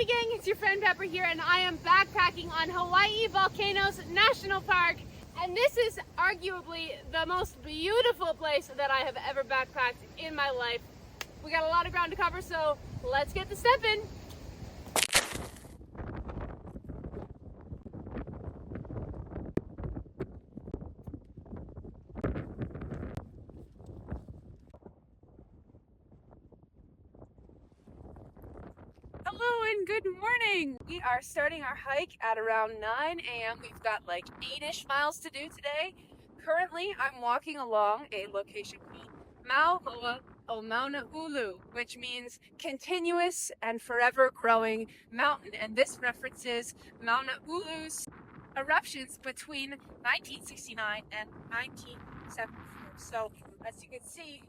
Howdy gang, it's your friend Pepper here, and I am backpacking on Hawaii Volcanoes National Park. And this is arguably the most beautiful place that I have ever backpacked in my life. We got a lot of ground to cover, so let's get to stepping. Hello and good morning. We are starting our hike at around 9 a.m. We've got like 8-ish miles to do today. Currently, I'm walking along a location called Mauna, which means continuous and forever growing mountain. And this references Mauna Ulu's eruptions between 1969 and 1974. So as you can see,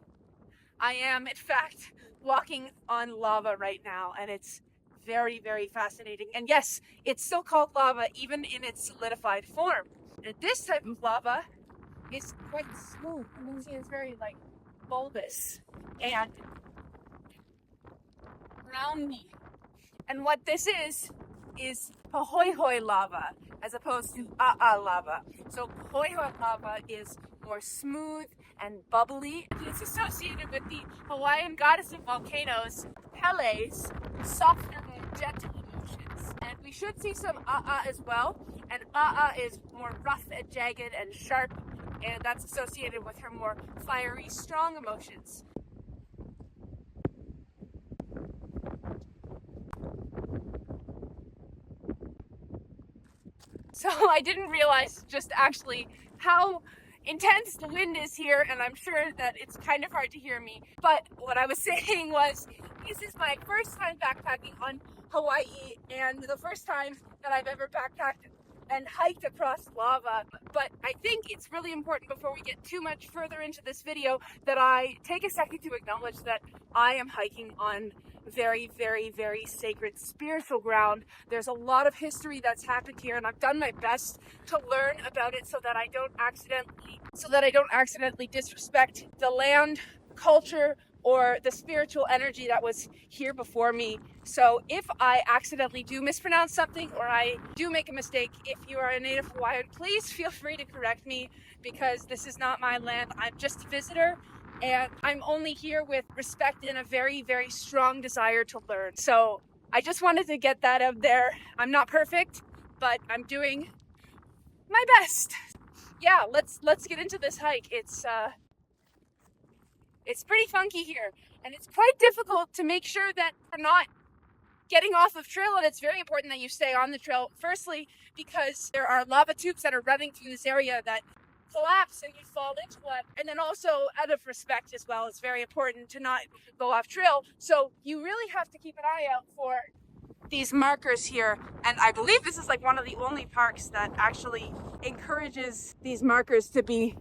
I am in fact walking on lava right now, and it's very, very fascinating. And yes, it's still called lava even in its solidified form. And this type of lava is quite smooth. You can see it's very like bulbous and roundy. And what this is hoi lava as opposed to lava. So hoi lava is more smooth and bubbly. It's associated with the Hawaiian goddess of volcanoes, Pele's softer, more gentle emotions. And we should see some as well. And is more rough and jagged and sharp, and that's associated with her more fiery, strong emotions. So I didn't realize just actually how intense the wind is here, and I'm sure that it's kind of hard to hear me. But what I was saying was, this is my first time backpacking on Hawaii, and the first time that I've ever backpacked and hiked across lava. But I think it's really important before we get too much further into this video that I take a second to acknowledge that I am hiking on very, very, very sacred spiritual ground. There's a lot of history that's happened here, and I've done my best to learn about it so that I don't accidentally disrespect the land, culture, or the spiritual energy that was here before me. So if I accidentally do mispronounce something or I do make a mistake, if you are a native Hawaiian, please feel free to correct me, because this is not my land. I'm just a visitor, and I'm only here with respect and a very, very strong desire to learn. So I just wanted to get that out there. I'm not perfect, but I'm doing my best. Yeah, let's get into this hike. It's pretty funky here, and it's quite difficult to make sure that we're not getting off of trail, and it's very important that you stay on the trail. Firstly, because there are lava tubes that are running through this area that collapse and you fall into one. And then also, out of respect as well, it's very important to not go off trail. So you really have to keep an eye out for these markers here. And I believe this is like one of the only parks that actually encourages these markers to be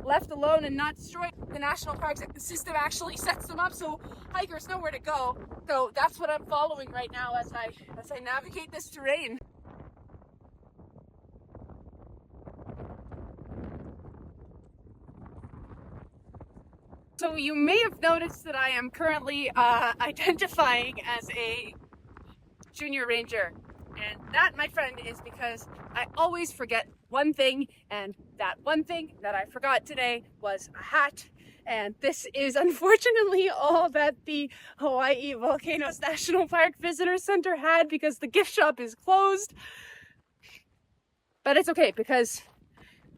left alone and not destroyed. The national parks system actually sets them up so hikers know where to go. So that's what I'm following right now as I navigate this terrain. So you may have noticed that I am currently identifying as a junior ranger. And that, my friend, is because I always forget one thing, and that one thing that I forgot today was a hat. And this is unfortunately all that the Hawaii Volcanoes National Park Visitor Center had, because the gift shop is closed. But it's okay, because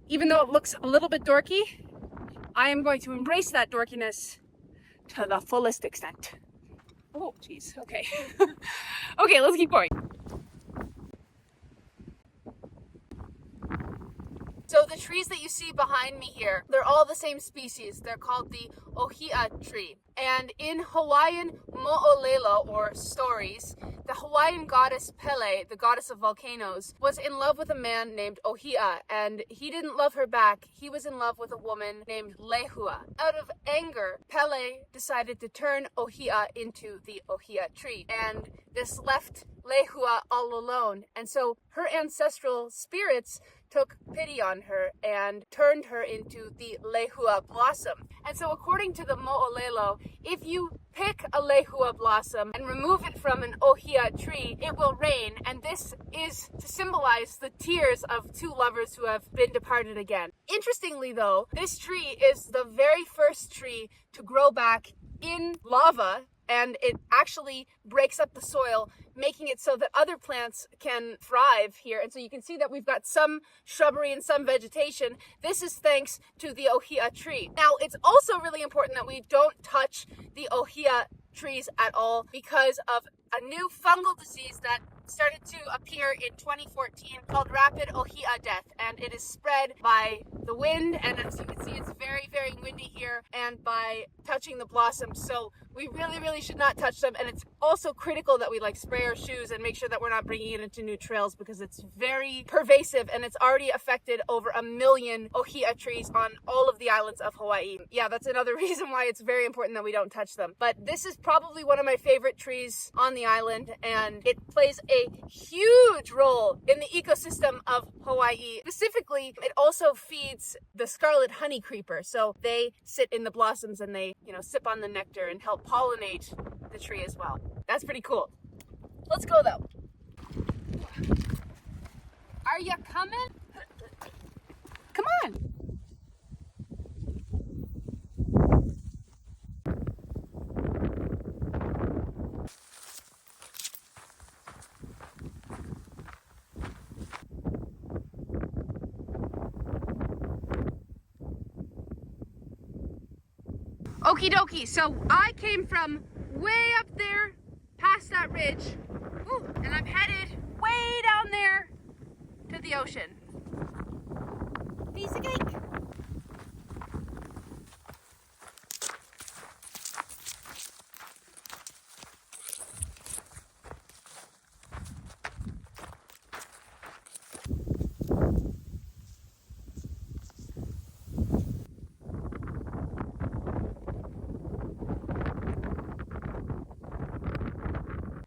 even though it looks a little bit dorky, I am going to embrace that dorkiness to the fullest extent. Oh, geez. Okay. Okay, let's keep going. So the trees that you see behind me here, they're all the same species. They're called the Ohi'a tree. And in Hawaiian mo'olelo, or stories, the Hawaiian goddess Pele, the goddess of volcanoes, was in love with a man named Ohi'a, and he didn't love her back. He was in love with a woman named Lehua. Out of anger, Pele decided to turn Ohi'a into the Ohi'a tree, and this left Lehua all alone. And so her ancestral spirits took pity on her and turned her into the Lehua blossom. And so according to the mo'olelo, if you pick a lehua blossom and remove it from an Ohi'a tree, it will rain, and this is to symbolize the tears of two lovers who have been departed again. Interestingly though, this tree is the very first tree to grow back in lava, and it actually breaks up the soil, making it so that other plants can thrive here. And so you can see that we've got some shrubbery and some vegetation. This is thanks to the Ohi'a tree. Now, it's also really important that we don't touch the Ohi'a trees at all because of a new fungal disease that started to appear in 2014 called rapid Ohi'a death, and it is spread by the wind, and as you can see, it's very, very windy here, and by touching the blossoms. So we really should not touch them, and it's also critical that we spray our shoes and make sure that we're not bringing it into new trails because it's very pervasive, and it's already affected over 1 million Ohi'a trees on all of the islands of Hawaii. Yeah, that's another reason why it's very important that we don't touch them. But this is probably one of my favorite trees on the island, and it plays a huge role in the ecosystem of Hawaii. Specifically, it also feeds the scarlet honey creeper. So they sit in the blossoms and they, sip on the nectar and help pollinate the tree as well. That's pretty cool. Let's go though. Are you coming? Come on. Okie dokie, so I came from way up there past that ridge, and I'm headed way down there to the ocean. Piece of cake.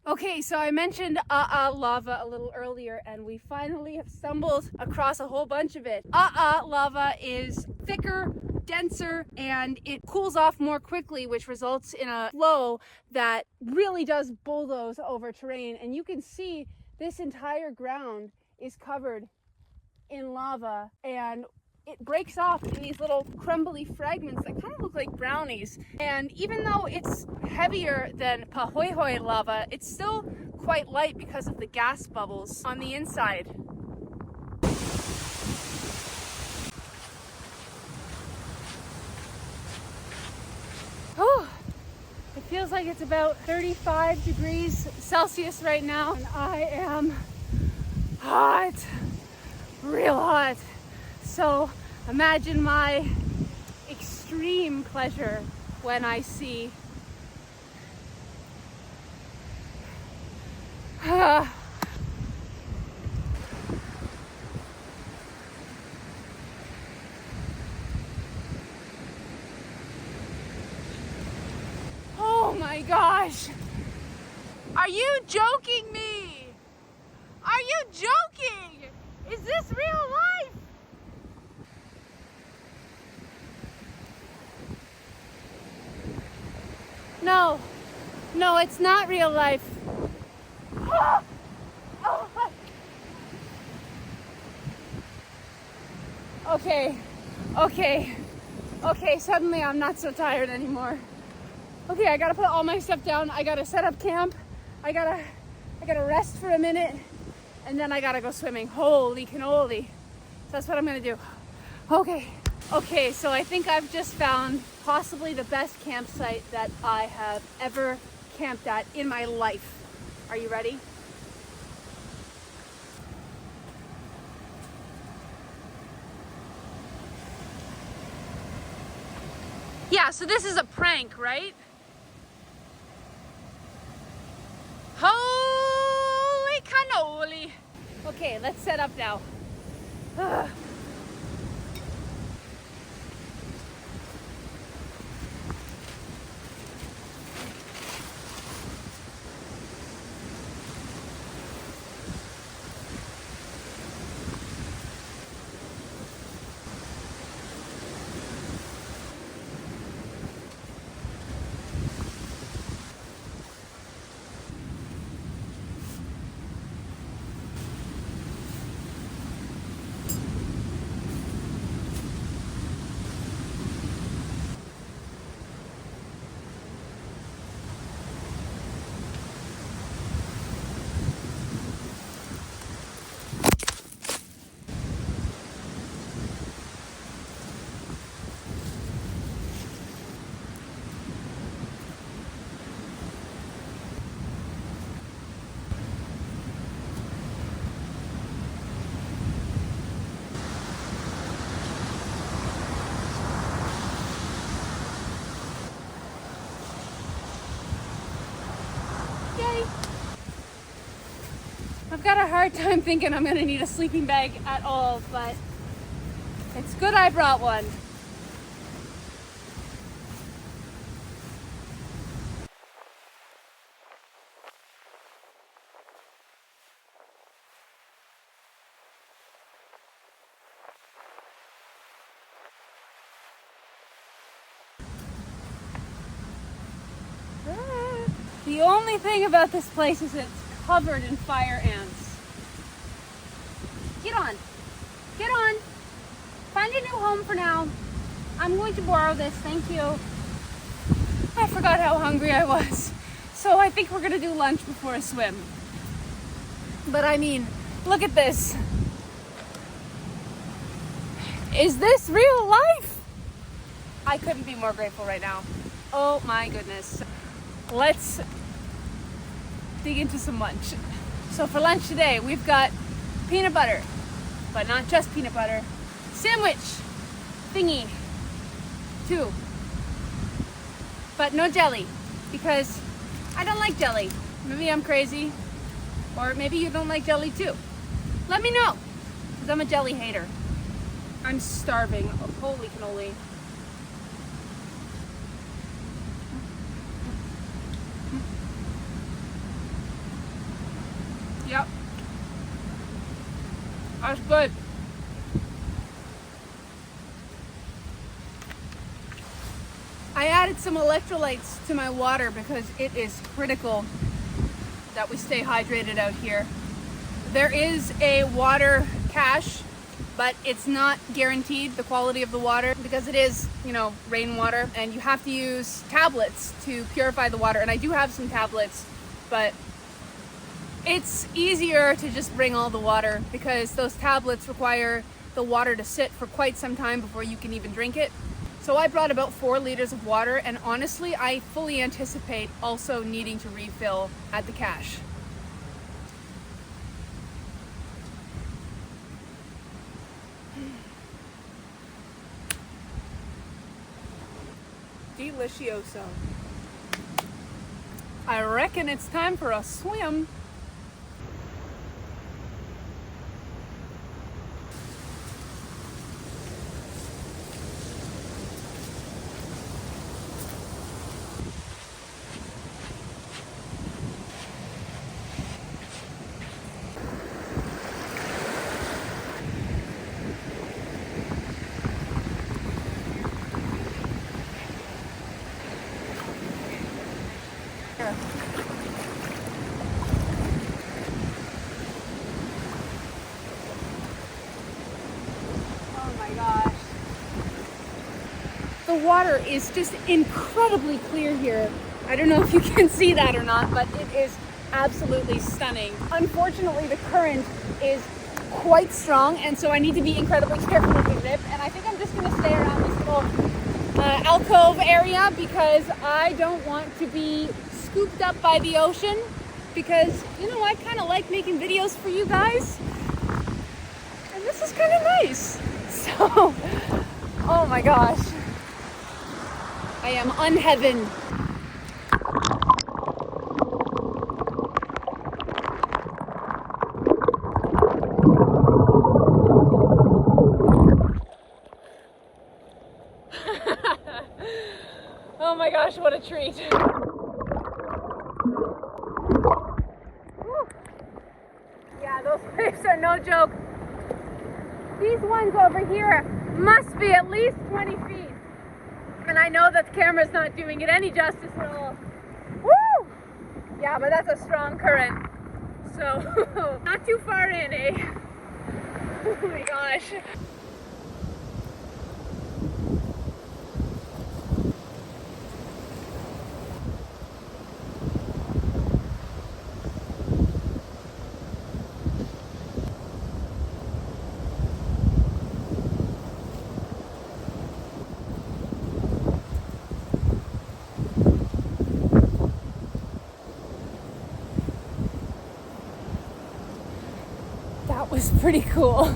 Okay, so I mentioned lava a little earlier, and we finally have stumbled across a whole bunch of it. Lava is thicker, denser, and it cools off more quickly, which results in a flow that really does bulldoze over terrain. And you can see this entire ground is covered in lava, and it breaks off in these little crumbly fragments that kind of look like brownies. And even though it's heavier than pahoehoe lava, it's still quite light because of the gas bubbles on the inside. Oh, it feels like it's about 35 degrees Celsius right now, and I am hot, real hot. So imagine my extreme pleasure when I see oh my gosh, are you joking me? Are you joking? Is this real life? No, it's not real life. Okay, suddenly I'm not so tired anymore. Okay, I gotta put all my stuff down. I gotta set up camp. I gotta rest for a minute, and then I gotta go swimming. Holy cannoli. So that's what I'm gonna do. Okay, so I think I've just found possibly the best campsite that I have ever camped at in my life. Are you ready? Yeah, so this is a prank, right? Holy cannoli. Okay, let's set up now. I've got a hard time thinking I'm gonna need a sleeping bag at all, but it's good I brought one. The only thing about this place is it's covered in fire ants. Get on. Get on. Find a new home for now. I'm going to borrow this, thank you. I forgot how hungry I was. So I think we're gonna do lunch before a swim. But I mean, look at this. Is this real life? I couldn't be more grateful right now. Oh my goodness. Let's dig into some lunch. So for lunch today, we've got peanut butter, but not just peanut butter. Sandwich thingy, 2. But no jelly, because I don't like jelly. Maybe I'm crazy, or maybe you don't like jelly too. Let me know, because I'm a jelly hater. I'm starving. Oh, holy cannoli. Yep. That's good. I added some electrolytes to my water because it is critical that we stay hydrated out here. There is a water cache, but it's not guaranteed the quality of the water because it is, rainwater, and you have to use tablets to purify the water. And I do have some tablets, but it's easier to just bring all the water because those tablets require the water to sit for quite some time before you can even drink it. So I brought about 4 liters of water, and honestly, I fully anticipate also needing to refill at the cache. Delicioso. I reckon it's time for a swim. Oh my gosh. The water is just incredibly clear here. I don't know if you can see that or not, but it is absolutely stunning. Unfortunately, the current is quite strong, and so I need to be incredibly careful with the rip, and I think I'm just going to stay around this little alcove area because I don't want to be scooped up by the ocean, because I kind of like making videos for you guys, and this is kind of nice. So, oh my gosh, I am unheaven. Oh my gosh, what a treat. Yeah, those waves are no joke. These ones over here must be at least 20 feet. And I know that the camera's not doing it any justice at all. Woo! Yeah, but that's a strong current. So, not too far in, eh? Oh my gosh. That was pretty cool.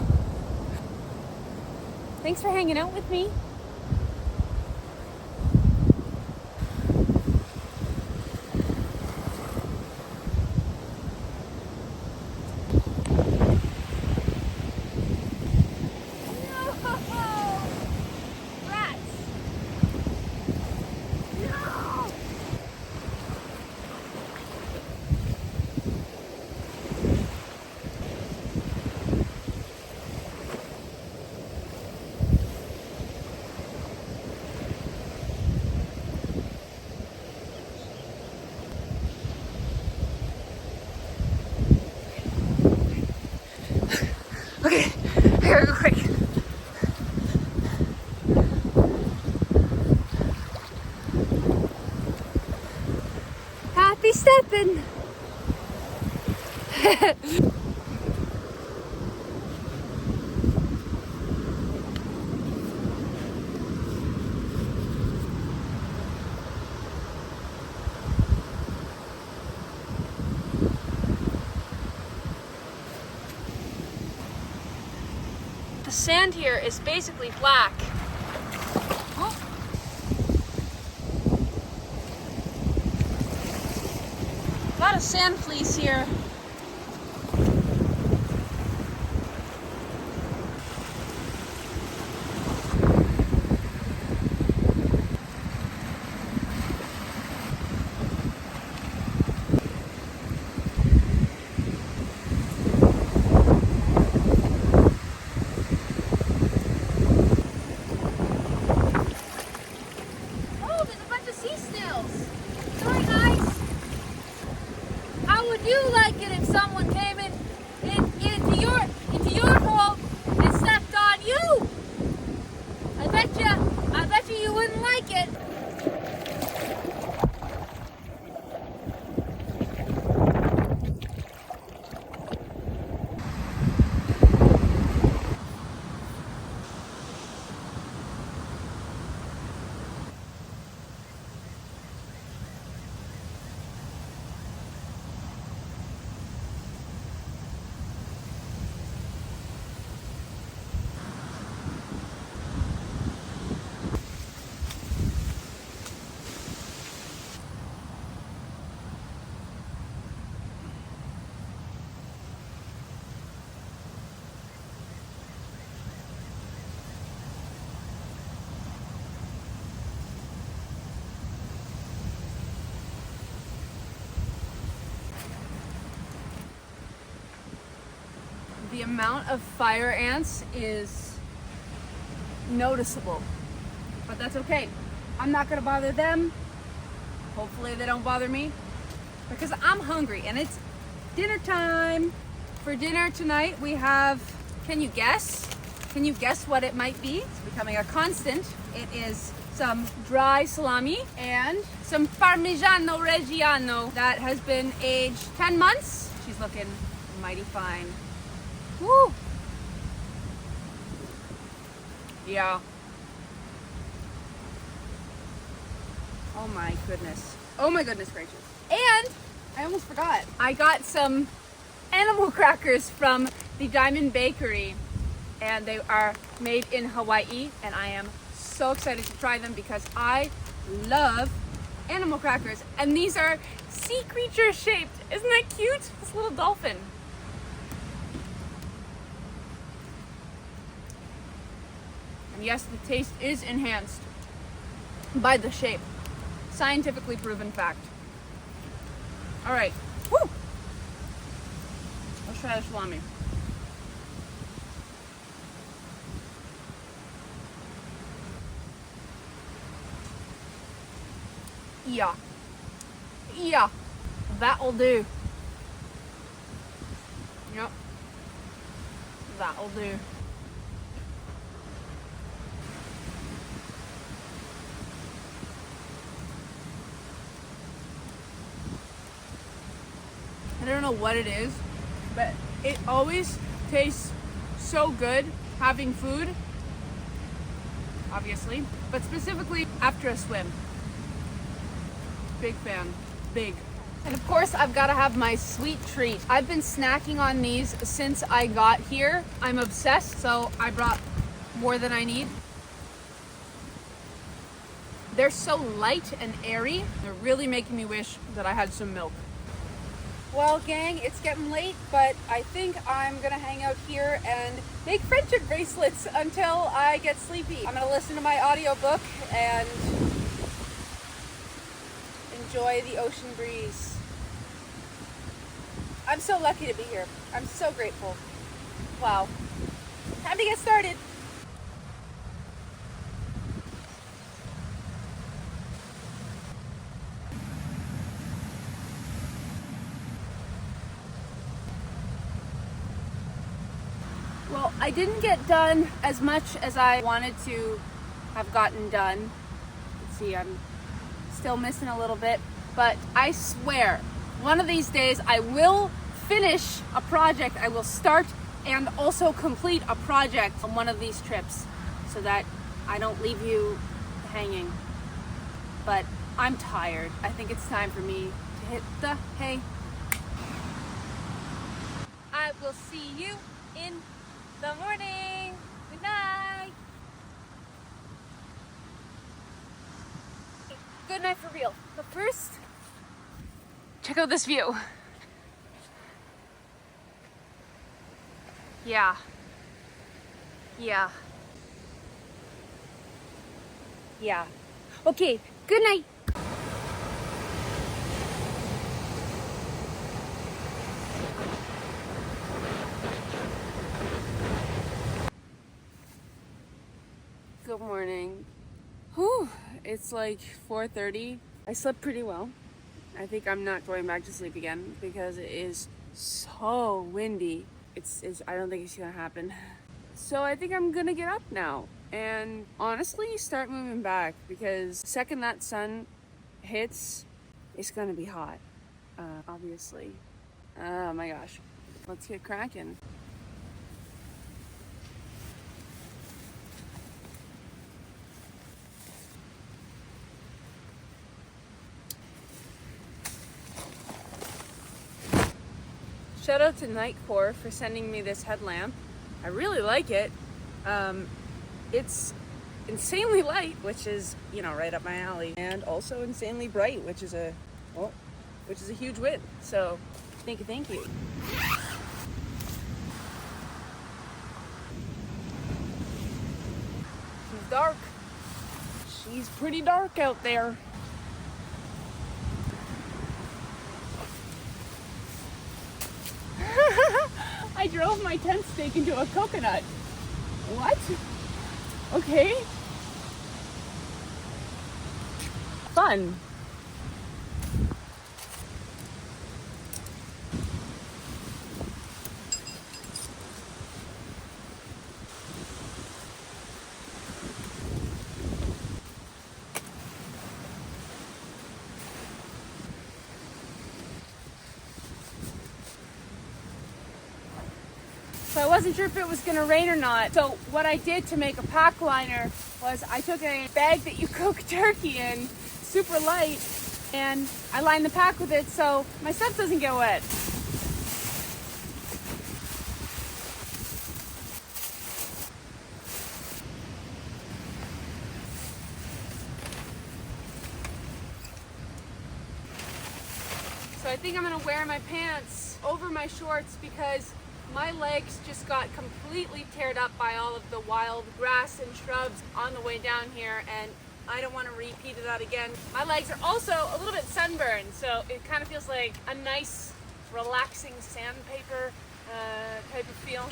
Thanks for hanging out with me. quick. Happy stepping. The sand here is basically black. Oh. A lot of sand fleas here. The amount of fire ants is noticeable, but that's okay. I'm not gonna bother them. Hopefully they don't bother me, because I'm hungry and it's dinner time. For dinner tonight we have, can you guess? Can you guess what it might be? It's becoming a constant. It is some dry salami and some Parmigiano Reggiano that has been aged 10 months. She's looking mighty fine. Woo! Yeah. Oh my goodness. Oh my goodness gracious. And I almost forgot. I got some animal crackers from the Diamond Bakery, and they are made in Hawaii, and I am so excited to try them because I love animal crackers. And these are sea creature shaped. Isn't that cute? This little dolphin. And yes, the taste is enhanced by the shape. Scientifically proven fact. All right. Woo! Let's try the salami. Yeah. Yeah. That'll do. Yep. That'll do. I don't know what it is, but it always tastes so good having food, obviously, but specifically after a swim. Big fan. Big. And of course, I've got to have my sweet treat. I've been snacking on these since I got here. I'm obsessed, so I brought more than I need. They're so light and airy. They're really making me wish that I had some milk. Well, gang, it's getting late, but I think I'm gonna hang out here and make friendship bracelets until I get sleepy. I'm gonna listen to my audiobook and enjoy the ocean breeze. I'm so lucky to be here. I'm so grateful. Wow. Time to get started. Well, I didn't get done as much as I wanted to have gotten done. Let's see, I'm still missing a little bit, but I swear, one of these days I will finish a project. I will start and also complete a project on one of these trips so that I don't leave you hanging. But I'm tired. I think it's time for me to hit the hay. I will see you in the morning. Good night. Good night for real. But first, check out this view. Yeah. Okay, good night. Good morning. Whew, it's like 4:30. I slept pretty well. I think I'm not going back to sleep again because it is so windy. I don't think it's gonna happen. So I think I'm gonna get up now and honestly start moving back because the second that sun hits, it's gonna be hot, obviously. Oh my gosh, let's get cracking. Shout out to Nightcore for sending me this headlamp. I really like it. It's insanely light, which is, right up my alley, and also insanely bright, which is a huge win. So, thank you. She's dark. She's pretty dark out there. I drove my tent stake into a coconut. What? Okay. Fun. So I wasn't sure if it was gonna rain or not. So what I did to make a pack liner was I took a bag that you cook turkey in, super light, and I lined the pack with it so my stuff doesn't get wet. So I think I'm gonna wear my pants over my shorts because my legs just got completely teared up by all of the wild grass and shrubs on the way down here, and I don't want to repeat that again. My legs are also a little bit sunburned, so it kind of feels like a nice, relaxing sandpaper type of feel.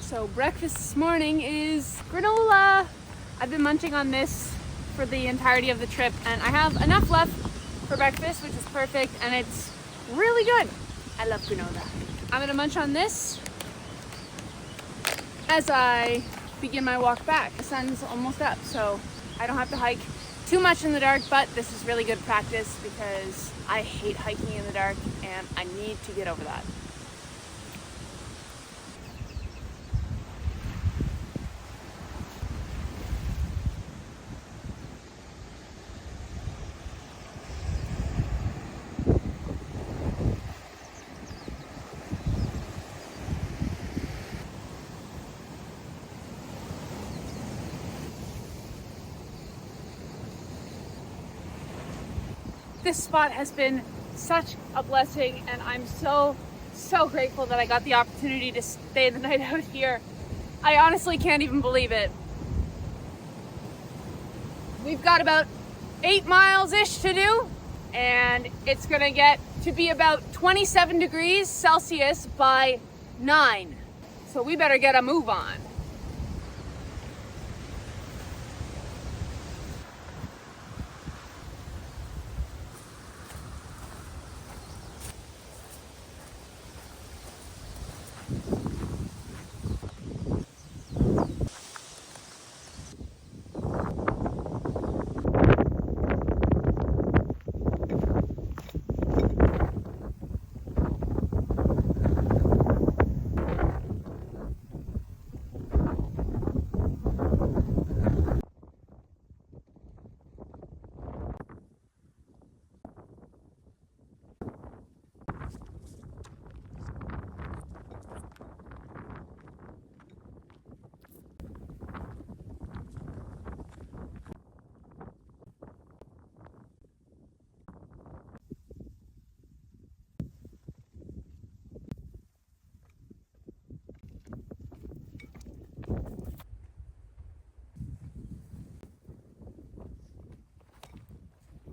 So breakfast this morning is granola. I've been munching on this for the entirety of the trip, and I have enough left for breakfast, which is perfect, and it's really good. I love granola. I'm gonna munch on this as I begin my walk back. The sun's almost up, so I don't have to hike too much in the dark, but this is really good practice because I hate hiking in the dark and I need to get over that. This spot has been such a blessing, and I'm so grateful that I got the opportunity to stay the night out here. I honestly can't even believe it. We've got about 8 miles-ish to do, and it's gonna get to be about 27 degrees Celsius by 9. So we better get a move on.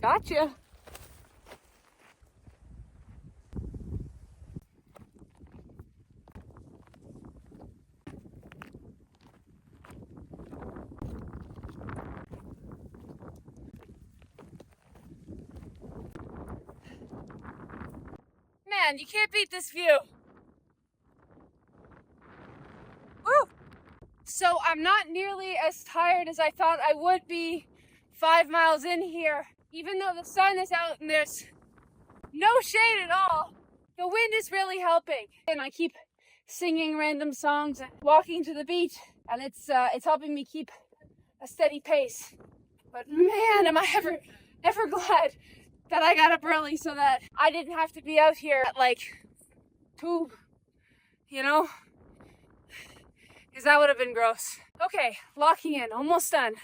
Gotcha. Man, you can't beat this view. Woo! So I'm not nearly as tired as I thought I would be 5 miles in here. Even though the sun is out and there's no shade at all, the wind is really helping. And I keep singing random songs and walking to the beach, and it's helping me keep a steady pace. But man, am I ever glad that I got up early so that I didn't have to be out here at like 2, you know? Because that would have been gross. Okay, locking in, almost done.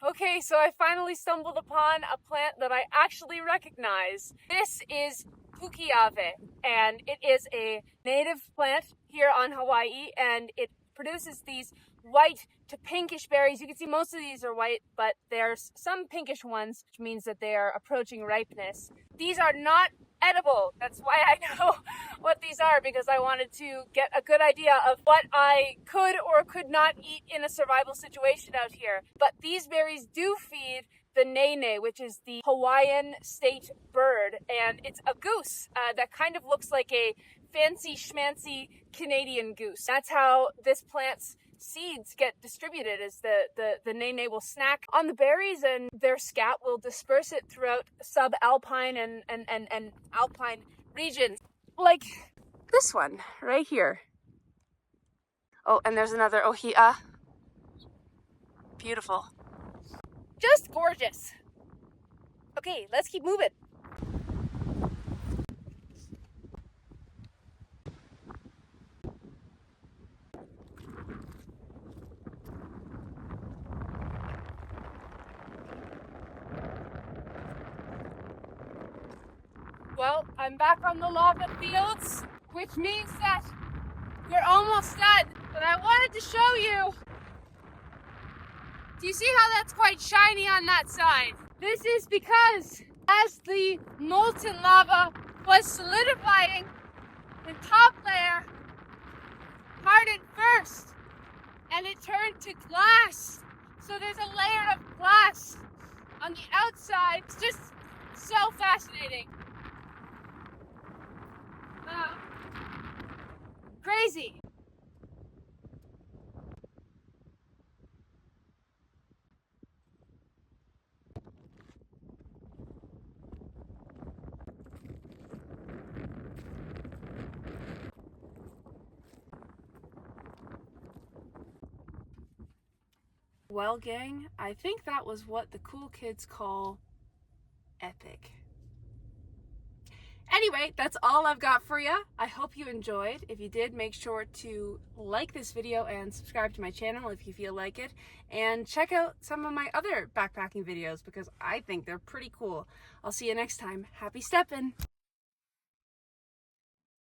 Okay, so I finally stumbled upon a plant that I actually recognize. This is pukiave, and it is a native plant here on Hawaii, and it produces these white to pinkish berries. You can see most of these are white, but there's some pinkish ones, which means that they are approaching ripeness. These are not edible. That's why I know what these are, because I wanted to get a good idea of what I could or could not eat in a survival situation out here. But these berries do feed the nene, which is the Hawaiian state bird, and it's a goose that kind of looks like a fancy schmancy Canadian goose. That's how this plant's seeds get distributed, is the nene will snack on the berries and their scat will disperse it throughout subalpine and alpine regions. Like this one right here. Oh, and there's another Ohi'a. Beautiful. Just gorgeous. Okay, let's keep moving. Well, I'm back on the lava fields, which means that we're almost done. But I wanted to show you. Do you see how that's quite shiny on that side? This is because as the molten lava was solidifying, the top layer hardened first and it turned to glass. So there's a layer of glass on the outside. It's just so fascinating. Crazy. Well, gang, I think that was what the cool kids call epic. Anyway, that's all I've got for you. I hope you enjoyed. If you did, make sure to like this video and subscribe to my channel if you feel like it. And check out some of my other backpacking videos because I think they're pretty cool. I'll see you next time. Happy steppin'!